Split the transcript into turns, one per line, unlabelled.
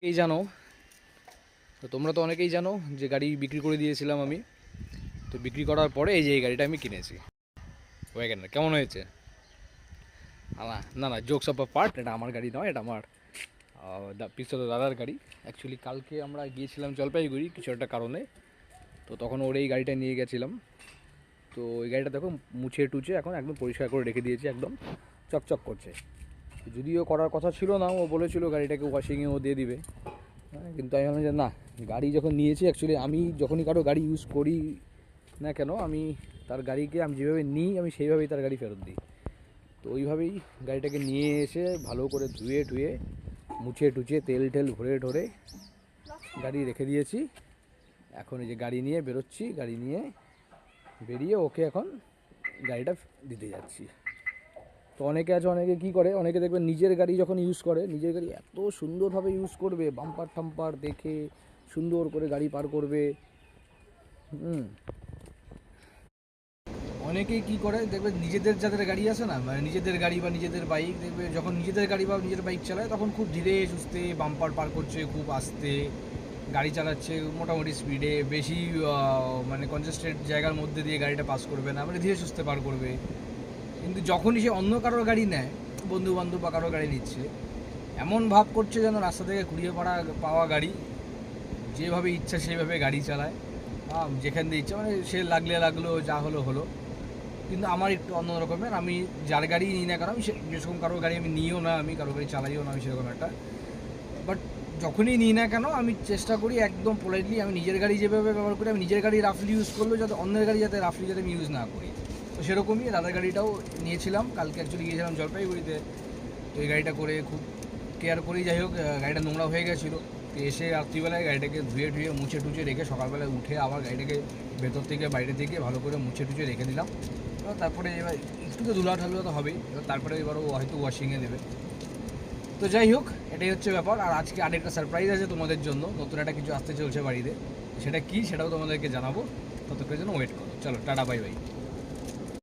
এই জানো, তো তোমরা তো অনেকেই জানো যে গাড়ি বিক্রি করে দিয়েছিলাম আমি। তো বিক্রি করার পরে এই যে এই গাড়িটা আমি কিনেছি। ওয়াগনার কেমন হয়েছে? না না না, জোকস অফ আ পার্ট, এটা আমার গাড়ি নয়, এটা আমার পিস্তল দাদার গাড়ি। অ্যাকচুয়ালি কালকে আমরা গিয়েছিলাম জলপাইগুড়ি কিছু একটা কারণে। তো তখন ওর এই গাড়িটা নিয়ে গেছিলাম। তো ওই গাড়িটা দেখো মুছে টুছে এখন একদম পরিষ্কার করে রেখে দিয়েছি, একদম চকচক করছে। যদিও করার কথা ছিল না, ও বলেছিল গাড়িটাকে ওয়াশিংয়ে ও দিয়ে দিবে। হ্যাঁ, কিন্তু আমি ভাবলাম যে না, গাড়ি যখন নিয়েছি, অ্যাকচুয়ালি আমি যখনই কারো গাড়ি ইউজ করি না কেন, আমি তার গাড়িকে আমি যেভাবে নিই আমি সেইভাবেই তার গাড়ি ফেরত দিই। তো ওইভাবেই গাড়িটাকে নিয়ে এসে ভালো করে ধুয়ে টুয়ে মুছে টুচে তেল টেল ভরে ঢরে গাড়ি রেখে দিয়েছি। এখন এই যে গাড়ি নিয়ে বেরোচ্ছি, গাড়ি নিয়ে বেরিয়ে ওকে এখন গাড়িটা দিতে যাচ্ছি। তো অনেকে আছে, অনেকে কী করে, অনেকে দেখবেন নিজের গাড়ি যখন ইউজ করে, নিজের গাড়ি এত সুন্দরভাবে ইউজ করবে, বাম্পার টাম্পার দেখে সুন্দর করে গাড়ি পার করবে। হুম, অনেকেই কী করে দেখবে, নিজেদের যাদের গাড়ি আছে না, মানে নিজেদের গাড়ি বা নিজেদের বাইক, দেখবে যখন নিজেদের গাড়ি বা নিজের বাইক চালায় তখন খুব ধীরে সুস্থে বাম্পার পার করছে, খুব আস্তে গাড়ি চালাচ্ছে, মোটামুটি স্পিডে, বেশি মানে কনজেস্টেড জায়গার মধ্যে দিয়ে গাড়িটা পাস করবে না, মানে ধীরে সুস্থে পার করবে। কিন্তু যখনই সে অন্য কারোর গাড়ি নেয়, বন্ধু বান্ধব বা কারোর গাড়ি নিচ্ছে, এমন ভাব করছে যেন রাস্তা থেকে কুড়িয়ে পাওয়া গাড়ি, যেভাবে ইচ্ছা সেভাবে গাড়ি চালায়, যেখান দিয়ে ইচ্ছা, মানে সে লাগলো, যা হলো হলো। কিন্তু আমার একটু অন্য রকমের, আমি যার গাড়ি নিই না কেন, আমি যেরকম কারোর গাড়ি আমি নিইও না, আমি কারোর গাড়ি চালাইও না, আমি সেরকম একটা। বাট যখনই নিই না কেন আমি চেষ্টা করি একদম পোলাইটলি, আমি নিজের গাড়ি যেভাবে ব্যবহার করি, আমি নিজের গাড়ি রাফলি ইউজ করলেও যাতে অন্যের গাড়ি যাতে রাফলি যাতে আমি ইউজ না করি। তো সেরকমই দাদার গাড়িটাও নিয়েছিলাম, কালকে অ্যাকচুয়ালি গিয়েছিলাম জলপাইগুড়িতে। তো এই গাড়িটা করে খুব কেয়ার করি, যাই হোক গাড়িটা নোংরা হয়ে গেছিলো। তো এসে রাত্রিবেলায় গাড়িটাকে ধুয়ে টুয়ে মুছে টুচে রেখে সকালবেলায় উঠে আবার গাড়িটাকে ভেতর থেকে বাইরে থেকে ভালো করে মুছে টুচে রেখে দিলাম। তারপরে এবার একটু তো ধুলা ঠালুলা তো হবেই, এবার তারপরে এবারও হয়তো ওয়াশিংয়ে দেবে। তো যাই হোক, এটাই হচ্ছে ব্যাপার। আর আজকে আরেকটা সারপ্রাইজ আছে তোমাদের জন্য, নতুন একটা কিছু আসতে চলছে বাড়িতে। সেটা কি, সেটাও তোমাদেরকে জানাবো, ততক্ষণের জন্য ওয়েট করো। চলো, টাটা, বাই বাই।